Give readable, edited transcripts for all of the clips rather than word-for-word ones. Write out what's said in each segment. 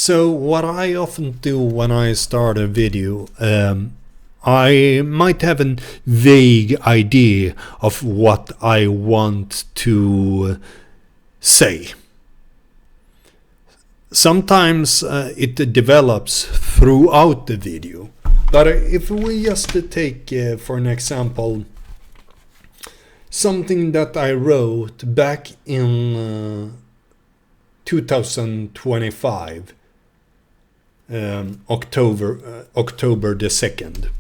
So what I often do when I start a video, I might have a vague idea of what I want to say. Sometimes it develops throughout the video. But if we just take, for an example, something that I wrote back in 2025, October the 2nd.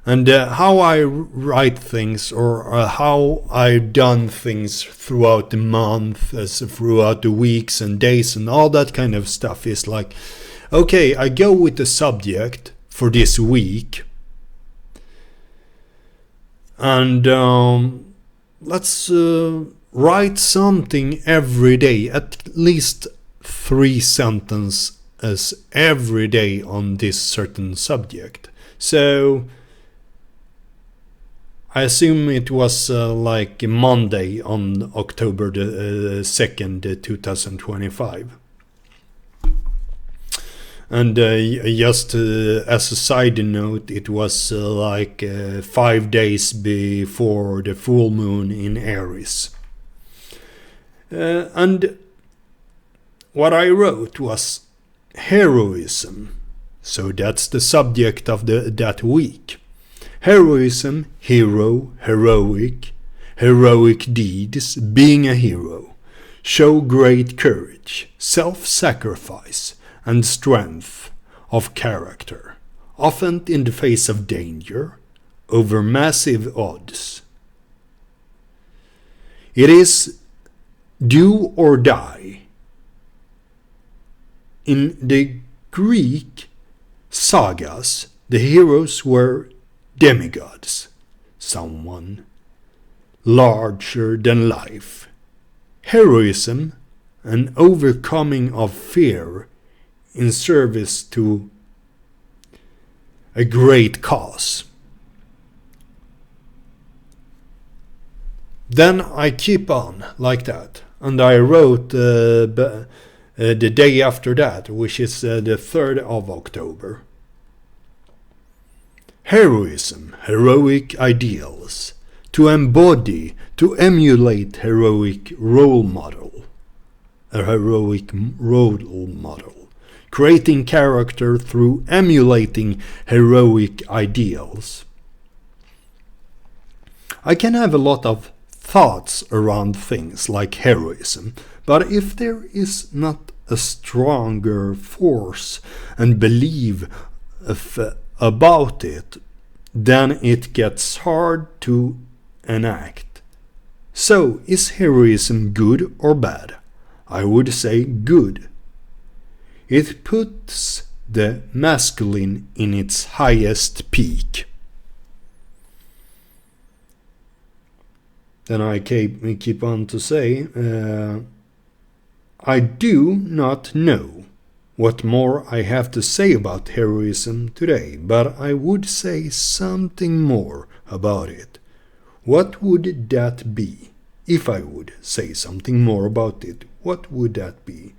And how I write things, or how I've done things throughout the month, throughout the weeks and days and all that kind of stuff is like, okay, I go with the subject for this week. And let's write something every day, at least 3 sentences every day on this certain subject. So I assume it was like Monday on October the 2nd, 2025. And just as a side note, it was like 5 days before the full moon in Aries. And what I wrote was heroism. So that's the subject of that week. Heroism, hero, heroic deeds, being a hero. Show great courage, self-sacrifice, and strength of character, often in the face of danger, over massive odds. It is do or die. In the Greek sagas, the heroes were demigods, someone larger than life. Heroism, an overcoming of fear in service to a great cause. Then I keep on like that, and I wrote the day after that, which is the 3rd of October. Heroism, heroic ideals, to embody, to emulate heroic role model, a heroic role model. Creating character through emulating heroic ideals. I can have a lot of thoughts around things like heroism, but if there is not a stronger force and belief about it, then it gets hard to enact. So, is heroism good or bad? I would say good. It puts the masculine in its highest peak. Then I keep on to say, I do not know what more I have to say about heroism today, but I would say something more about it. What would that be? If I would say something more about it, what would that be?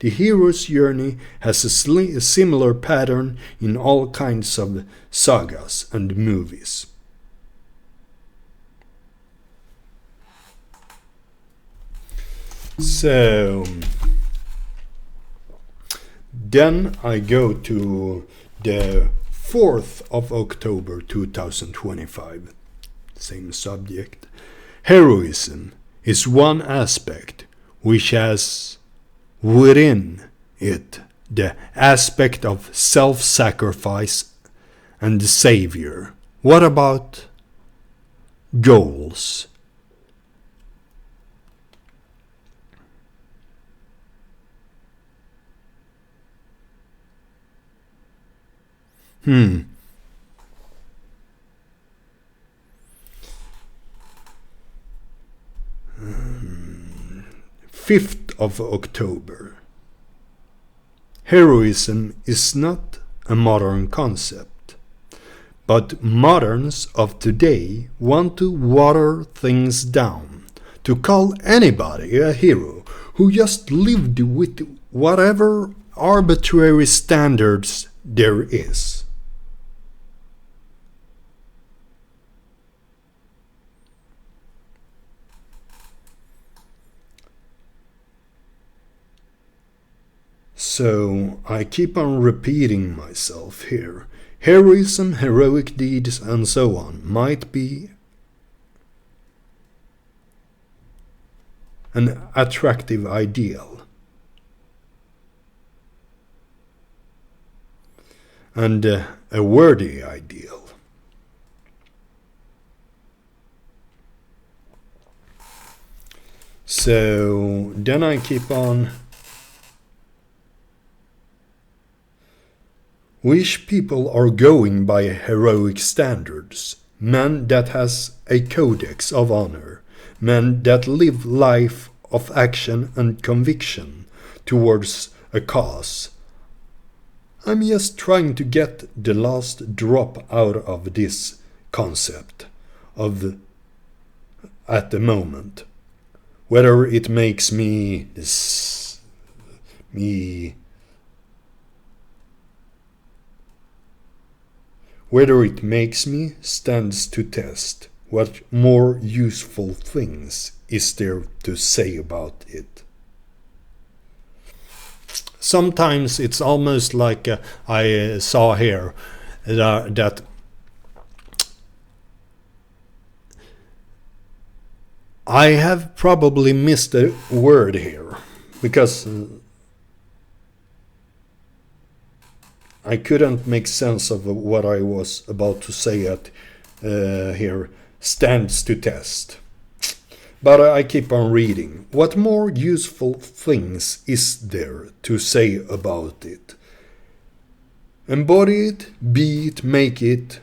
The hero's journey has a similar pattern in all kinds of sagas and movies. So, then I go to the 4th of October 2025. Same subject. Heroism is one aspect which has within it the aspect of self-sacrifice and the savior. What about goals? Fifth of October. Heroism is not a modern concept, but moderns of today want to water things down, to call anybody a hero who just lived whatever arbitrary standards there is. So I keep on repeating myself here. Heroism, heroic deeds, and so on might be an attractive ideal. And a worthy ideal. So then I keep on. Which people are going by heroic standards, men that has a codex of honor, men that live life of action and conviction towards a cause. I'm just trying to get the last drop out of this concept of at the moment. Whether it makes me stands to test. What more useful things is there to say about it? Sometimes it's almost like I saw here that I have probably missed a word here, because I couldn't make sense of what I was about to say at here. Stands to test. But I keep on reading. What more useful things is there to say about it? Embody it, be it, make it,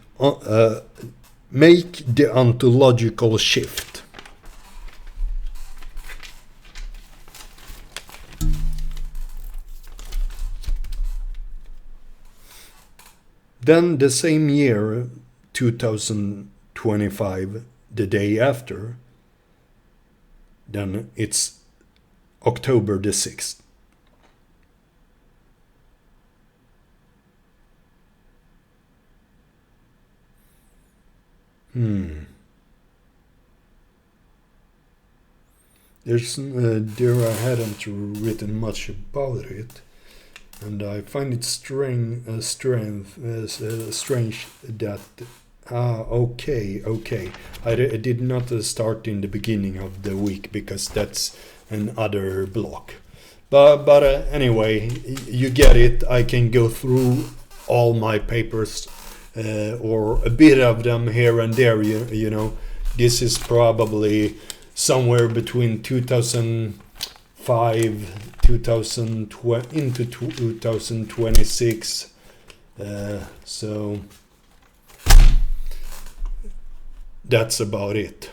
make the ontological shift. Then the same year, 2025, the day after, then it's October the 6th. There I hadn't written much about it. And I find it strange that okay. I did not start in the beginning of the week, because that's another block. But anyway, you get it. I can go through all my papers or a bit of them here and there. You know, this is probably somewhere between 2005 into 2026, so that's about it.